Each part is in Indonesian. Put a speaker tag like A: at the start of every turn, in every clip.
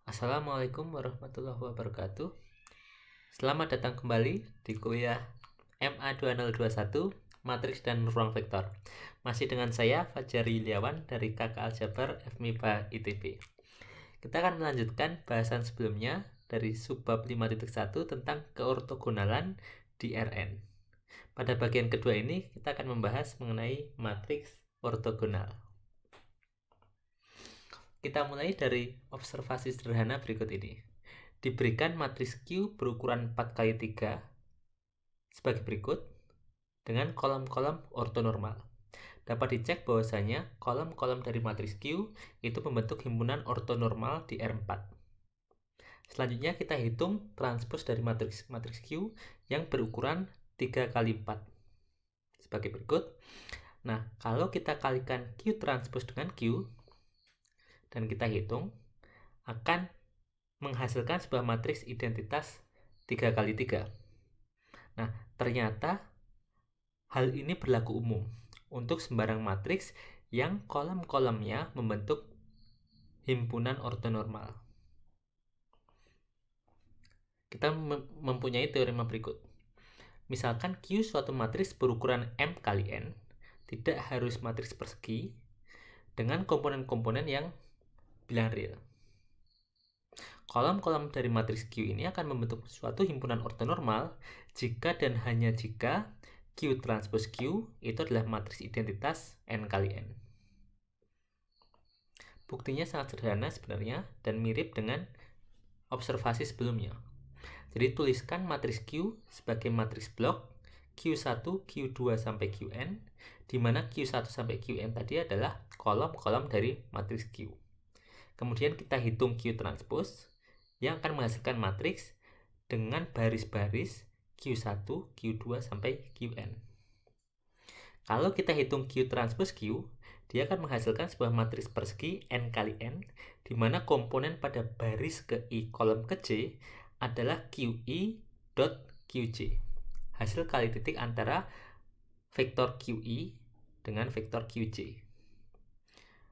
A: Assalamualaikum warahmatullahi wabarakatuh. Selamat datang kembali di kuliah MA 2021 Matriks dan Ruang Vektor. Masih dengan saya Fajar Yuliawan dari KK Aljabar FMIPA ITB. Kita akan melanjutkan bahasan sebelumnya dari subbab 5.1 tentang keortogonalan di Rn. Pada bagian kedua ini kita akan membahas mengenai matriks ortogonal. Kita mulai dari observasi sederhana berikut ini. Diberikan matriks Q berukuran 4x3 sebagai berikut dengan kolom-kolom ortonormal. Dapat dicek bahwasanya kolom-kolom dari matriks Q itu membentuk himpunan ortonormal di R4. Selanjutnya kita hitung transpos dari matriks Q yang berukuran 3x4 sebagai berikut. Nah, kalau kita kalikan Q transpos dengan Q dan kita hitung, akan menghasilkan sebuah matriks identitas 3x3. Nah, ternyata hal ini berlaku umum untuk sembarang matriks yang kolom-kolomnya membentuk himpunan ortonormal. Kita mempunyai teorema berikut. Misalkan Q suatu matriks berukuran M kali N, tidak harus matriks persegi, dengan komponen-komponen yang bilang real. Kolom-kolom dari matriks Q ini akan membentuk suatu himpunan ortonormal jika dan hanya jika Q transpos Q itu adalah matriks identitas N kali N. Buktinya sangat sederhana sebenarnya dan mirip dengan observasi sebelumnya. Jadi tuliskan matriks Q sebagai matriks blok Q1, Q2 sampai Qn, di mana Q1 sampai Qn tadi adalah kolom-kolom dari matriks Q. Kemudian kita hitung Q transpos yang akan menghasilkan matriks dengan baris-baris Q1, Q2 sampai Qn. Kalau kita hitung Q transpos Q, dia akan menghasilkan sebuah matriks persegi N kali N, di mana komponen pada baris ke I kolom ke J adalah QI dot QJ. Hasil kali titik antara vektor QI dengan vektor QJ.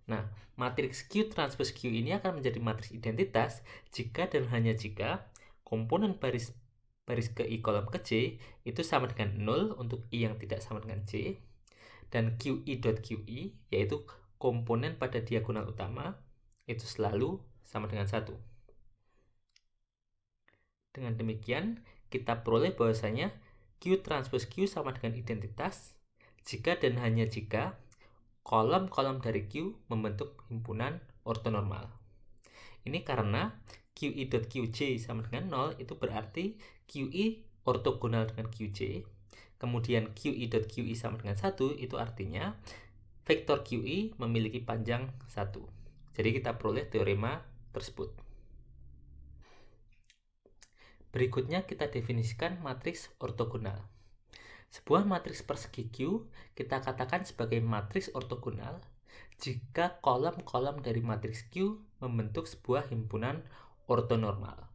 A: Nah, matriks Q transpos Q ini akan menjadi matriks identitas jika dan hanya jika komponen baris ke I kolom ke J itu sama dengan 0 untuk I yang tidak sama dengan J, dan QI.QI yaitu komponen pada diagonal utama itu selalu sama dengan 1. Dengan demikian, kita peroleh bahwasanya Q transpos Q sama dengan identitas jika dan hanya jika kolom-kolom dari Q membentuk himpunan ortonormal. Ini karena QI.QJ sama dengan 0 itu berarti QI ortogonal dengan QJ. Kemudian QI.QI sama dengan 1 itu artinya vektor QI memiliki panjang 1. Jadi kita peroleh teorema tersebut. Berikutnya kita definisikan matriks ortogonal. Sebuah matriks persegi Q kita katakan sebagai matriks ortogonal jika kolom-kolom dari matriks Q membentuk sebuah himpunan ortonormal.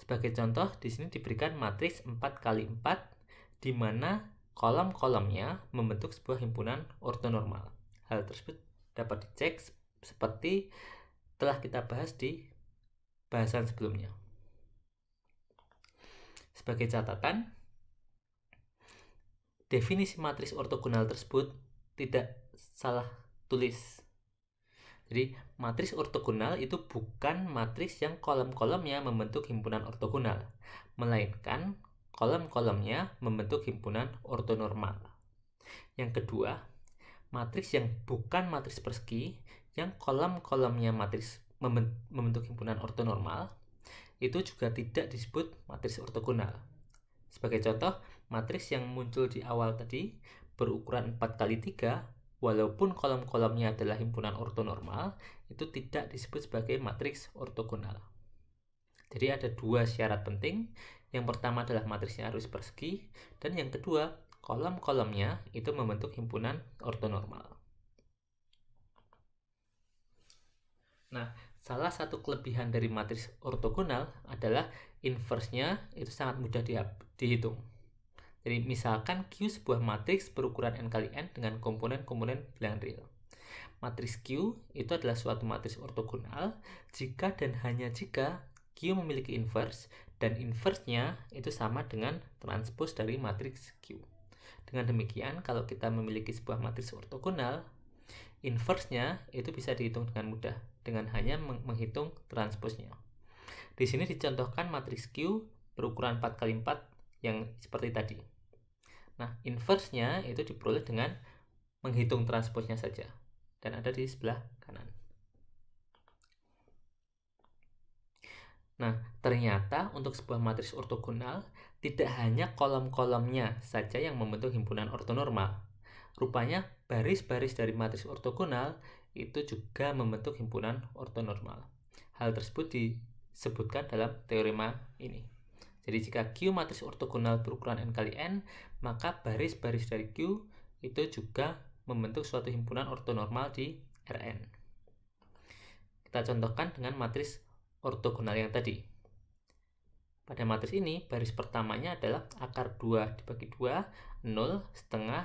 A: Sebagai contoh, di sini diberikan matriks 4x4 di mana kolom-kolomnya membentuk sebuah himpunan ortonormal. Hal tersebut dapat dicek seperti telah kita bahas di bahasan sebelumnya. Sebagai catatan, definisi matriks ortogonal tersebut tidak salah tulis. Jadi, matriks ortogonal itu bukan matriks yang kolom-kolomnya membentuk himpunan ortogonal, melainkan kolom-kolomnya membentuk himpunan ortonormal. Yang kedua, matriks yang bukan matriks persegi, yang kolom-kolomnya matriks membentuk himpunan ortonormal, itu juga tidak disebut matriks ortogonal. Sebagai contoh, matriks yang muncul di awal tadi berukuran 4x3, walaupun kolom-kolomnya adalah himpunan ortonormal, itu tidak disebut sebagai matriks ortogonal. Jadi ada dua syarat penting. Yang pertama adalah matriksnya harus persegi, dan yang kedua, kolom-kolomnya itu membentuk himpunan ortonormal. Nah, salah satu kelebihan dari matriks ortogonal adalah inverse-nya itu sangat mudah dihitung. Jadi misalkan Q sebuah matriks berukuran N kali N dengan komponen-komponen bilangan real. matriks Q itu adalah suatu matriks ortogonal jika dan hanya jika Q memiliki inverse dan inverse-nya itu sama dengan transpos dari matriks Q. Dengan demikian, kalau kita memiliki sebuah matriks ortogonal, inverse-nya itu bisa dihitung dengan mudah dengan hanya menghitung transposnya. Di sini dicontohkan matriks Q berukuran 4x4 yang seperti tadi. Nah, inverse-nya itu diperoleh dengan menghitung transposnya saja dan ada di sebelah kanan. Nah, ternyata untuk sebuah matriks ortogonal tidak hanya kolom-kolomnya saja yang membentuk himpunan ortonormal. Rupanya baris-baris dari matriks ortogonal itu juga membentuk himpunan ortonormal. Hal tersebut disebutkan dalam teorema ini. Jadi jika Q matriks ortogonal berukuran n kali n, maka baris-baris dari Q itu juga membentuk suatu himpunan ortonormal di Rn. Kita contohkan dengan matriks ortogonal yang tadi. Pada matriks ini, baris pertamanya adalah akar 2 dibagi 2, 0, setengah,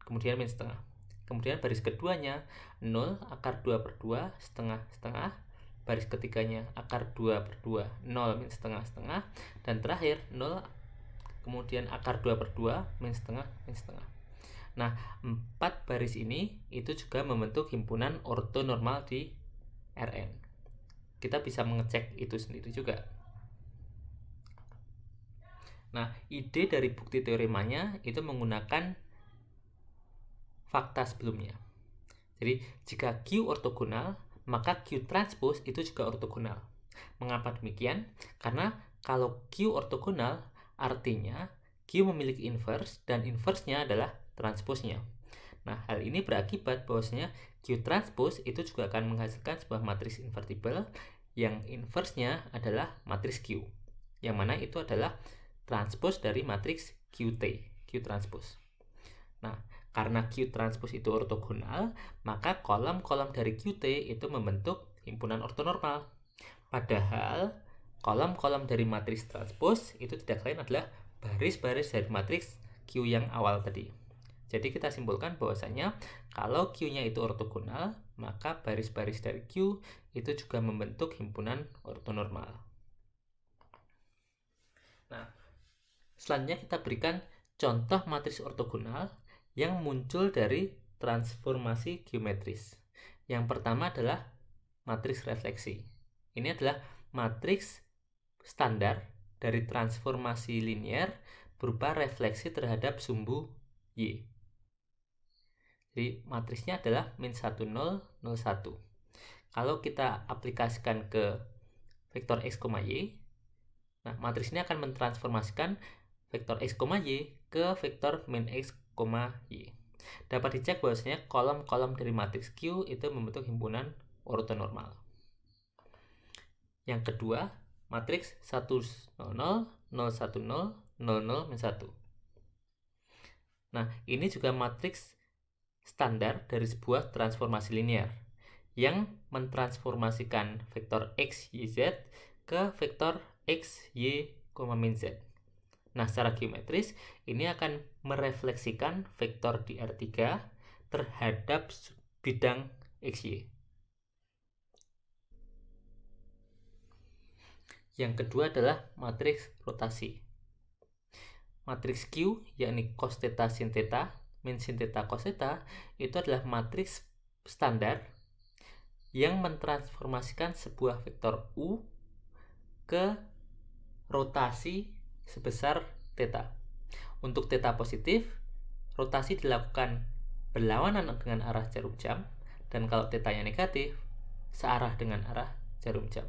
A: kemudian min setengah. Kemudian baris keduanya 0, akar 2 per 2, setengah, setengah. Baris ketiganya akar 2 per 2, 0, min setengah, setengah. Dan terakhir 0, kemudian akar 2 per 2, min setengah, min setengah. Nah, 4 baris ini itu juga membentuk himpunan ortonormal di Rn. Kita bisa mengecek itu sendiri juga. Nah, ide dari bukti teoremanya itu menggunakan fakta sebelumnya. Jadi, jika Q ortogonal, maka Q transpose itu juga ortogonal. Mengapa demikian? Karena kalau Q ortogonal, artinya Q memiliki inverse dan inverse-nya adalah transposnya. Nah, hal ini berakibat bahwasanya Q transpose itu juga akan menghasilkan sebuah matriks invertible yang inverse-nya adalah matriks Q, yang mana itu adalah transpose dari matriks QT, Q transpose. Nah, karena Q transpose itu ortogonal, maka kolom-kolom dari QT itu membentuk himpunan ortonormal. Padahal kolom-kolom dari matriks transpose itu tidak lain adalah baris-baris dari matriks Q yang awal tadi. Jadi kita simpulkan bahwasanya kalau Q-nya itu ortogonal, maka baris-baris dari Q itu juga membentuk himpunan ortonormal. Nah, selanjutnya kita berikan contoh matriks ortogonal yang muncul dari transformasi geometris. Yang pertama adalah matriks refleksi. Ini adalah matriks standar dari transformasi linear berupa refleksi terhadap sumbu Y. Jadi matriksnya adalah min 1, 0, 0, 1. Kalau kita aplikasikan ke vektor x, y, nah matriks ini akan mentransformasikan vektor x, y ke vektor min x, y. Dapat dicek bahwasanya kolom-kolom dari matriks Q itu membentuk himpunan ortonormal. Yang kedua, matriks 1, 0, 0, 0, 1, 0, 0, 0, min 1. Nah, ini juga matriks standar dari sebuah transformasi linear yang mentransformasikan vektor x, y, z ke vektor x, y, min z. Nah, secara geometris ini akan merefleksikan vektor di R3 terhadap bidang xy. Yang kedua adalah matriks rotasi. Matriks Q yakni cos theta sin theta min sin theta cos theta itu adalah matriks standar yang mentransformasikan sebuah vektor U ke rotasi sebesar theta. Untuk theta positif, rotasi dilakukan berlawanan dengan arah jarum jam, dan kalau theta-nya negatif, searah dengan arah jarum jam.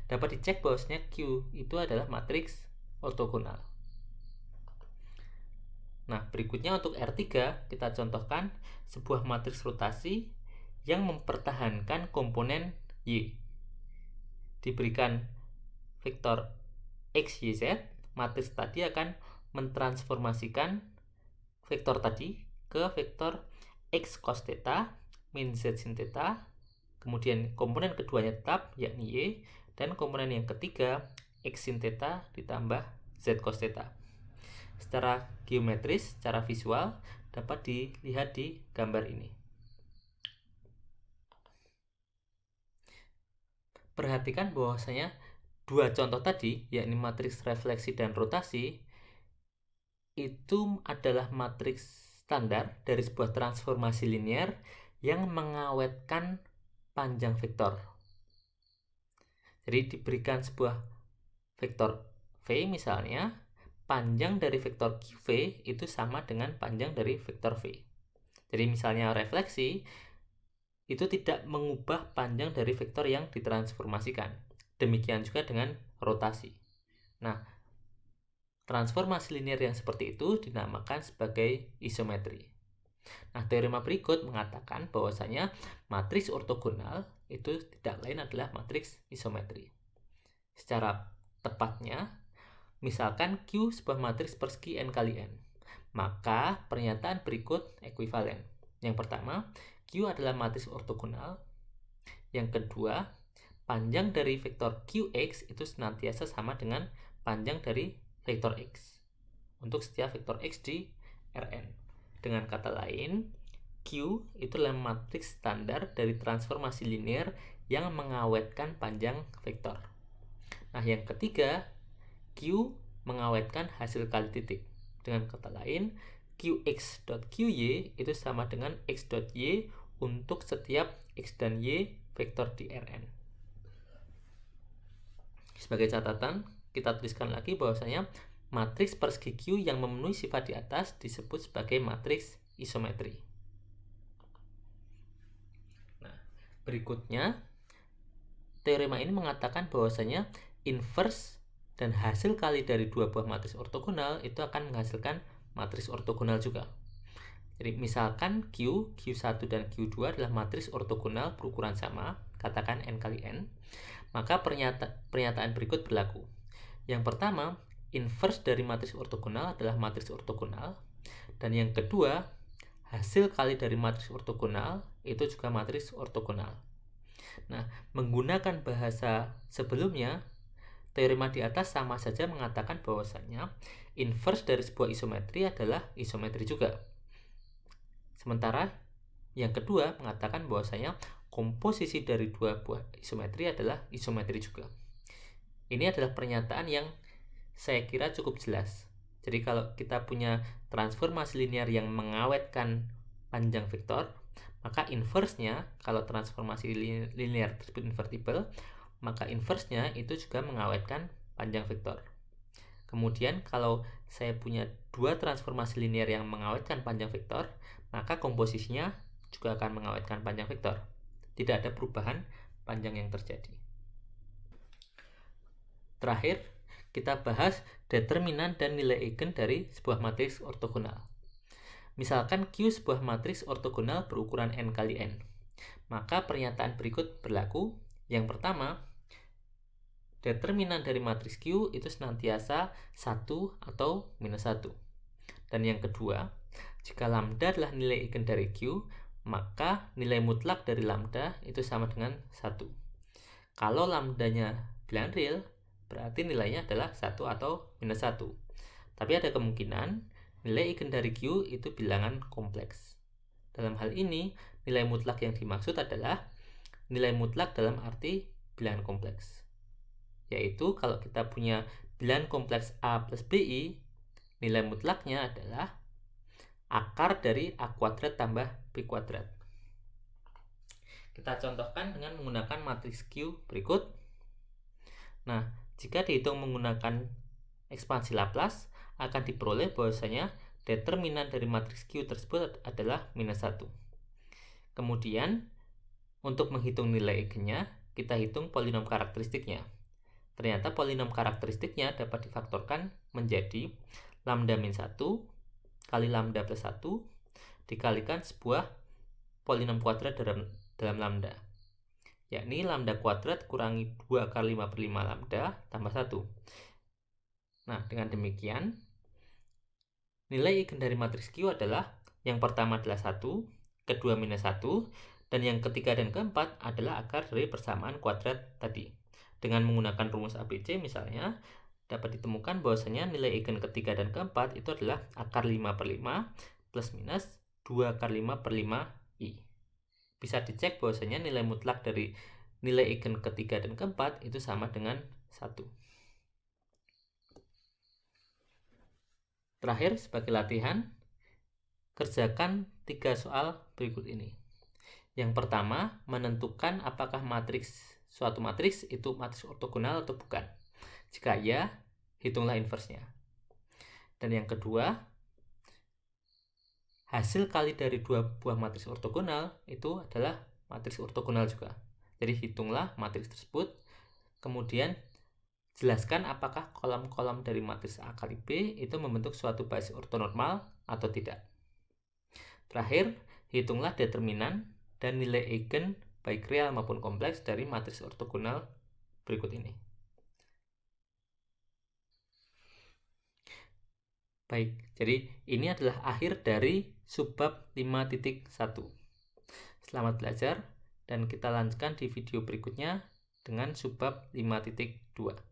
A: Dapat dicek bahwasanya Q itu adalah matriks ortogonal. Nah, berikutnya untuk R3 kita contohkan sebuah matriks rotasi yang mempertahankan komponen Y. Diberikan vektor X, Y, Z, matriks tadi akan mentransformasikan vektor tadi ke vektor X cos theta min Z sin theta, kemudian komponen keduanya tetap yakni Y, dan komponen yang ketiga X sin theta ditambah Z cos theta. Secara geometris, secara visual dapat dilihat di gambar ini. perhatikan bahwasanya dua contoh tadi, yakni matriks refleksi dan rotasi, itu adalah matriks standar dari sebuah transformasi linear yang mengawetkan panjang vektor. Jadi diberikan sebuah vektor V misalnya, panjang dari vektor QV itu sama dengan panjang dari vektor V. Jadi misalnya refleksi itu tidak mengubah panjang dari vektor yang ditransformasikan. Demikian juga dengan rotasi. Nah, transformasi linear yang seperti itu dinamakan sebagai isometri. Nah, teorema berikut mengatakan bahwasanya matriks ortogonal itu tidak lain adalah matriks isometri. Secara tepatnya, misalkan Q sebuah matriks persegi n kali n, maka pernyataan berikut ekuivalen. Yang pertama, Q adalah matriks ortogonal. Yang kedua, panjang dari vektor Qx itu senantiasa sama dengan panjang dari vektor X untuk setiap vektor X di Rn. Dengan kata lain, Q itu adalah matriks standar dari transformasi linear yang mengawetkan panjang vektor. Nah, yang ketiga, Q mengawetkan hasil kali titik. Dengan kata lain, Qx.Qy itu sama dengan X.Y untuk setiap X dan Y vektor di Rn. Sebagai catatan, kita tuliskan lagi bahwasanya matriks persegi Q yang memenuhi sifat di atas disebut sebagai matriks isometri. Nah, berikutnya, teorema ini mengatakan bahwasanya inverse dan hasil kali dari dua buah matriks ortogonal itu akan menghasilkan matriks ortogonal juga. Jadi misalkan Q1 dan Q2 adalah matriks ortogonal berukuran sama, katakan n kali n, maka pernyataan berikut berlaku. Yang pertama, inverse dari matriks ortogonal adalah matriks ortogonal, dan yang kedua, hasil kali dari matriks ortogonal itu juga matriks ortogonal. Nah, menggunakan bahasa sebelumnya, teorema di atas sama saja mengatakan bahwasanya inverse dari sebuah isometri adalah isometri juga. Sementara yang kedua mengatakan bahwasanya komposisi dari dua buah isometri adalah isometri juga. Ini adalah pernyataan yang saya kira cukup jelas. Jadi kalau kita punya transformasi linear yang mengawetkan panjang vektor, maka inverse-nya, kalau transformasi linear tersebut invertible, maka inverse-nya itu juga mengawetkan panjang vektor. Kemudian kalau saya punya dua transformasi linear yang mengawetkan panjang vektor, maka komposisinya juga akan mengawetkan panjang vektor. Tidak ada perubahan panjang yang terjadi. Terakhir, kita bahas determinan dan nilai eigen dari sebuah matriks ortogonal. Misalkan Q sebuah matriks ortogonal berukuran n kali n, maka pernyataan berikut berlaku. Yang pertama, determinan dari matriks Q itu senantiasa 1 atau minus 1. Dan yang kedua, jika lambda adalah nilai eigen dari Q, maka nilai mutlak dari lambda itu sama dengan 1. Kalau lambdanya bilangan real, berarti nilainya adalah 1 atau minus 1. Tapi ada kemungkinan nilai eigen dari Q itu bilangan kompleks. Dalam hal ini, nilai mutlak yang dimaksud adalah nilai mutlak dalam arti bilangan kompleks. Yaitu kalau kita punya bilangan kompleks A plus BI, nilai mutlaknya adalah akar dari A kuadrat tambah B kuadrat. Kita contohkan dengan menggunakan matriks Q berikut. Nah, jika dihitung menggunakan ekspansi Laplace, akan diperoleh bahwasanya determinan dari matriks Q tersebut adalah minus 1. Kemudian, untuk menghitung nilai eigennya, kita hitung polinom karakteristiknya. Ternyata polinom karakteristiknya dapat difaktorkan menjadi lambda min 1 kali lambda plus 1 dikalikan sebuah polinom kuadrat dalam lambda, yakni lambda kuadrat kurangi 2 kali 5 per 5 lambda tambah 1. Nah, dengan demikian, nilai eigen dari matriks Q adalah yang pertama adalah 1, kedua minus 1, dan yang ketiga dan keempat adalah akar dari persamaan kuadrat tadi. Dengan menggunakan rumus ABC misalnya, dapat ditemukan bahwasanya nilai eigen ketiga dan keempat itu adalah akar 5 per 5 plus minus 2 akar 5 per 5 I. Bisa dicek bahwasanya nilai mutlak dari nilai eigen ketiga dan keempat itu sama dengan 1. Terakhir, sebagai latihan, kerjakan 3 soal berikut ini. Yang pertama, menentukan apakah suatu matriks itu matriks ortogonal atau bukan. Jika iya, hitunglah inversnya. Dan yang kedua, hasil kali dari 2 buah matriks ortogonal itu adalah matriks ortogonal juga. Jadi hitunglah matriks tersebut, kemudian jelaskan apakah kolom-kolom dari matriks A kali B itu membentuk suatu basis ortonormal atau tidak. Terakhir, hitunglah determinan dan nilai eigen baik real maupun kompleks dari matriks ortogonal berikut ini. Baik, jadi ini adalah akhir dari subbab 5.1. Selamat belajar, dan kita lanjutkan di video berikutnya dengan subbab 5.2.